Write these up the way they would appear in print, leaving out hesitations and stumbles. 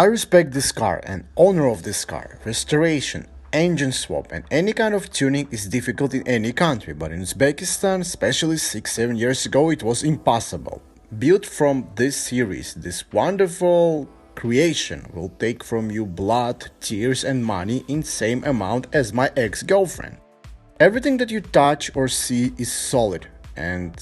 I respect this car and owner of this car. Restoration, engine swap and any kind of tuning is difficult in any country, but in Uzbekistan, especially 6-7 years ago, it was impossible. Built from this series, this wonderful creation will take from you blood, tears and money in same amount as my ex-girlfriend. Everything that you touch or see is solid, and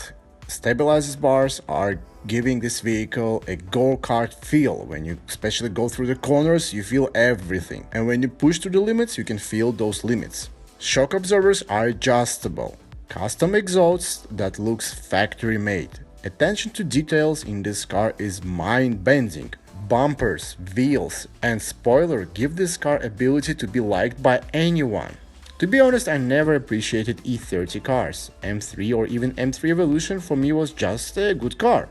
stabilizers bars are giving this vehicle a go-kart feel. When you especially go through the corners, you feel everything, and when you push to the limits, you can feel those limits. Shock absorbers are adjustable, custom exhausts that looks factory made. Attention to details in this car is mind-bending. Bumpers, wheels and spoiler give this car ability to be liked by anyone. To be honest, I never appreciated E30 cars. M3 or even M3 Evolution for me was just a good car.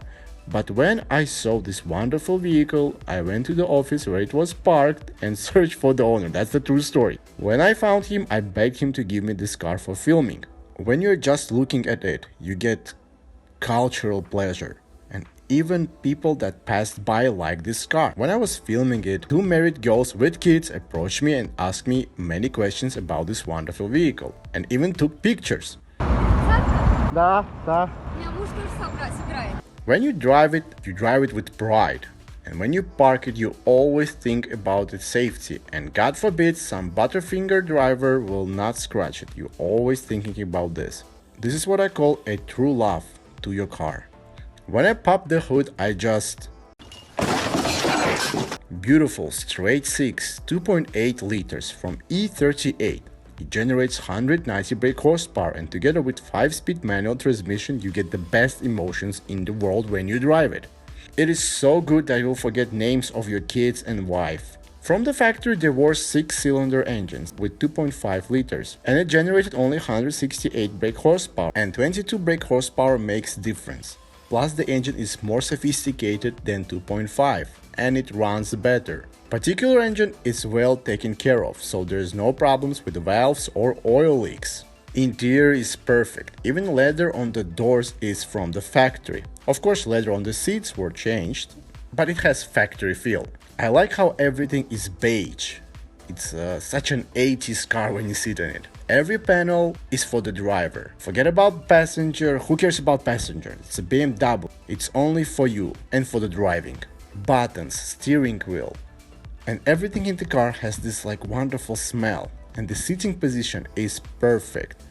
But when I saw this wonderful vehicle, I went to the office where it was parked and searched for the owner. That's the true story. When I found him, I begged him to give me this car for filming. When you're just looking at it, you get cultural pleasure. And even people that passed by like this car. When I was filming it, two married girls with kids approached me and asked me many questions about this wonderful vehicle. And even took pictures. Да. When you drive it with pride. And when you park it, you always think about its safety. And God forbid some butterfinger driver will not scratch it. You're always thinking about this. This is what I call a true love to your car. When I pop the hood, I just... Beautiful straight 6 2.8 liters from E30. It generates 190 brake horsepower, and together with 5-speed manual transmission, you get the best emotions in the world when you drive it. It is so good that you'll forget names of your kids and wife. From the factory there were 6-cylinder engines with 2.5 liters, and it generated only 168 brake horsepower, and 22 brake horsepower makes difference. Plus the engine is more sophisticated than 2.5, and it runs better. Particular engine is well taken care of, so there's no problems with valves or oil leaks. Interior is perfect, even leather on the doors is from the factory. Of course leather on the seats were changed, but it has factory feel. I like how everything is beige. It's such an 80s car when you sit in it. Every panel is for the driver. Forget about passenger, who cares about passenger? It's a BMW, it's only for you and for the driving. Buttons, steering wheel, and everything in the car has this like wonderful smell, and the seating position is perfect.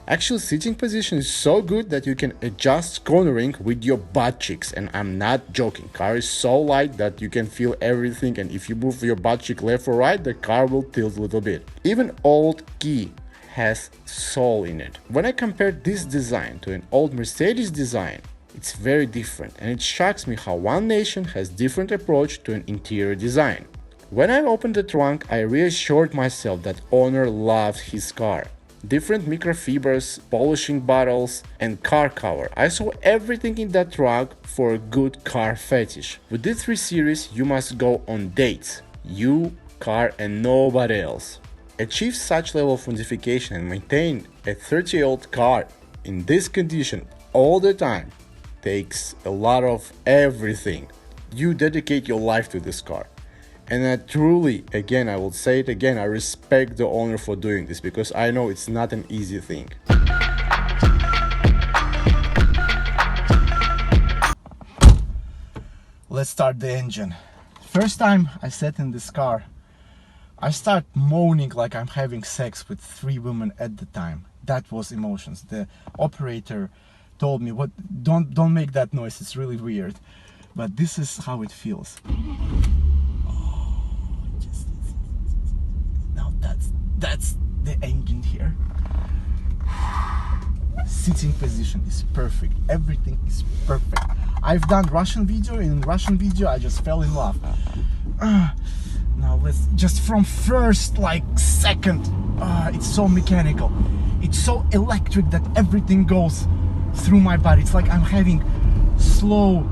Actually, seating position is so good that you can adjust cornering with your butt cheeks, and I'm not joking. Car is so light that you can feel everything, and if you move your butt cheek left or right, the car will tilt a little bit. Even old key has soul in it. When I compare this design to an old Mercedes design, it's very different, and it shocks me how one nation has different approach to an interior design. When I opened the trunk, I reassured myself that owner loves his car. Different microfibers, polishing bottles, and car cover. I saw everything in that trunk for a good car fetish. With this 3 series, you must go on dates. You, car, and nobody else. Achieve such level of modification and maintain a 30-year-old car in this condition all the time takes a lot of everything. You dedicate your life to this car. And I truly, again, I will say it again, I respect the owner for doing this, because I know it's not an easy thing. Let's start the engine. First time I sat in this car, I start moaning like I'm having sex with 3 women at the time. That was emotions. The operator told me, "What? Don't make that noise. It's really weird." But this is how it feels. That's the engine here. Sitting position is perfect. Everything is perfect. I've done Russian video. In Russian video, I just fell in love. Now let's just from first second. It's so mechanical. It's so electric that everything goes through my body. It's like I'm having slow,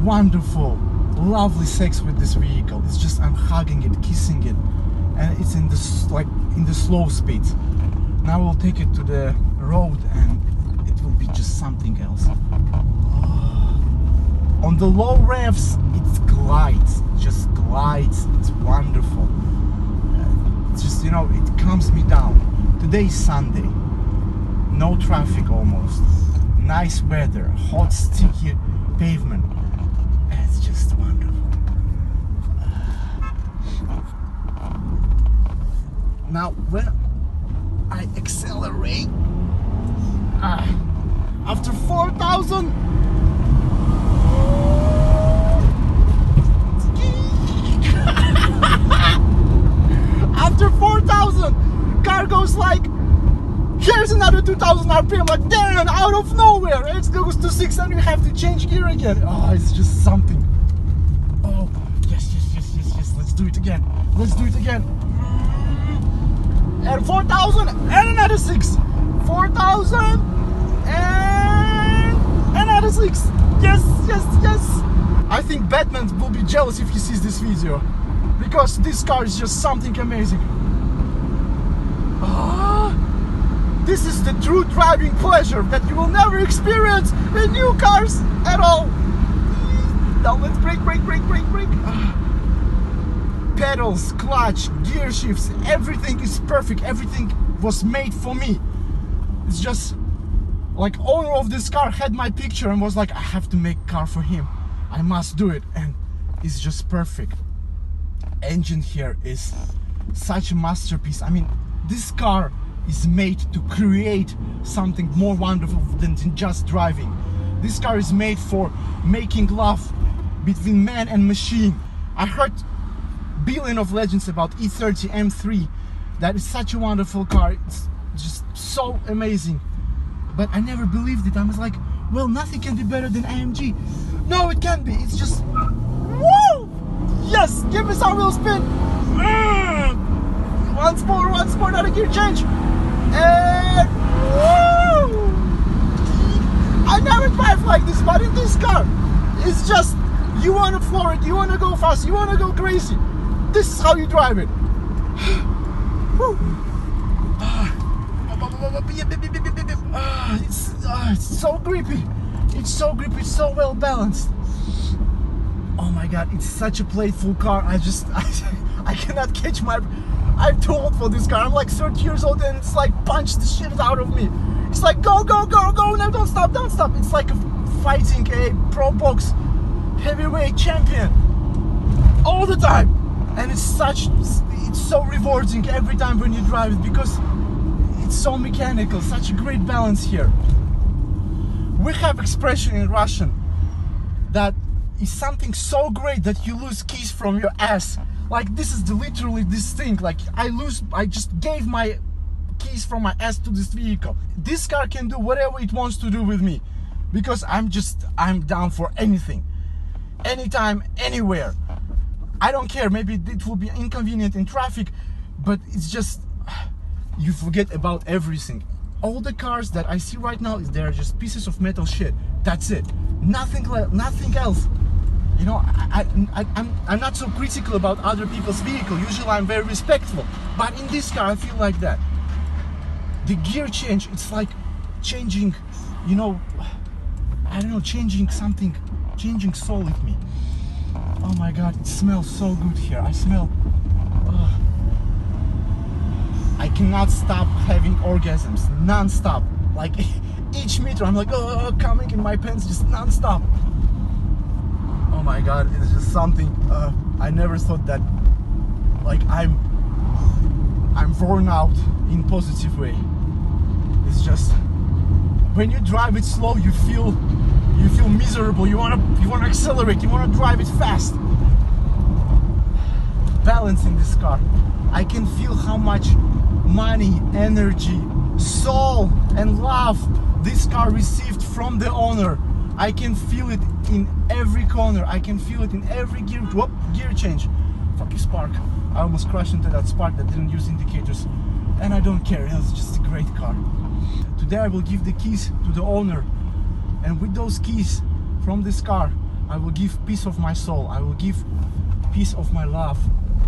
wonderful, lovely sex with this vehicle. It's just I'm hugging it, kissing it. And it's in the slow speed. Now we'll take it to the road and it will be just something else. On the low revs, it glides, just glides. lights, it's wonderful. It's just, you know, it calms me down. Today is Sunday, no traffic almost, nice weather, hot sticky pavement. It's just wonderful. Now when I accelerate after 4,000, after 4,000, car goes like, here's another 2,000 RPM, like damn, out of nowhere, it goes to 600, we have to change gear again. Oh, it's just something. Oh, yes, let's do it again. And 4,000 and another 6. 4,000 and another 6. Yes. I think Batman will be jealous if he sees this video, because this car is just something amazing. This is the true driving pleasure that you will never experience in new cars at all. Now let's brake. Pedals, clutch, gear shifts, everything is perfect. Everything was made for me. It's just like owner of this car had my picture and was like, I have to make a car for him. I must do it, and it's just perfect. Engine here is such a masterpiece. I mean, this car is made to create something more wonderful than just driving. This car is made for making love between man and machine. I heard billion of legends about E30 M3. That is such a wonderful car. It's just so amazing. But I never believed it. I was like, well, nothing can be better than AMG. No, it can be. It's just, woo! Yes, give me some wheel spin. Once more, not a gear change. And woo! I never drive like this, but in this car, it's just, you want to floor it, you want to go fast, you want to go crazy. This is how you drive it. It's so grippy. It's so grippy, it's so well balanced. Oh my god, it's such a playful car. I cannot catch my... I'm too old for this car. I'm like 30 years old and it's like punch the shit out of me. It's like go, no, don't stop. It's like fighting a pro box heavyweight champion all the time. And it's so rewarding every time when you drive it, because it's so mechanical, such a great balance here. We have expression in Russian that is something so great that you lose keys from your ass. Like this is literally this thing, like I just gave my keys from my ass to this vehicle. This car can do whatever it wants to do with me, because I'm down for anything, anytime, anywhere. I don't care, maybe it will be inconvenient in traffic, but it's just, you forget about everything. All the cars that I see right now, they're just pieces of metal shit. That's it. Nothing else. You know, I'm not so critical about other people's vehicle. Usually I'm very respectful. But in this car, I feel like that. The gear change, it's like changing, you know, I don't know, changing something, changing soul with me. Oh my god, it smells so good here. I smell... I cannot stop having orgasms, non-stop. Like each meter, I'm like, coming in my pants, just non-stop. Oh my god, it's just something. I never thought that. Like I'm worn out in positive way. It's just when you drive it slow, you feel miserable. You wanna accelerate. You wanna drive it fast. Balance in this car. I can feel how much money, energy, soul and love this car received from the owner. I can feel it in every corner. I can feel it in every gear change. Fuck you, Spark. I almost crashed into that Spark that didn't use indicators, and I don't care. It was just a great car. Today I will give the keys to the owner, and with those keys from this car, I will give piece of my soul. I will give piece of my love,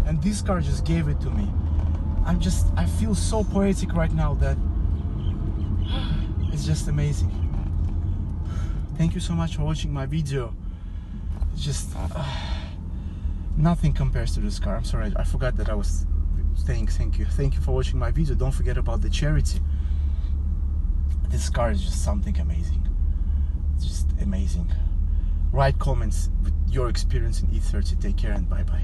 and this car just gave it to me. I feel so poetic right now that it's just amazing. Thank you so much for watching my video. Just Nothing compares to this car. I'm sorry, I forgot that I was saying thank you. Thank you for watching my video. Don't forget about the charity. This car is just something amazing. It's just amazing. Write comments with your experience in E30. Take care and bye bye.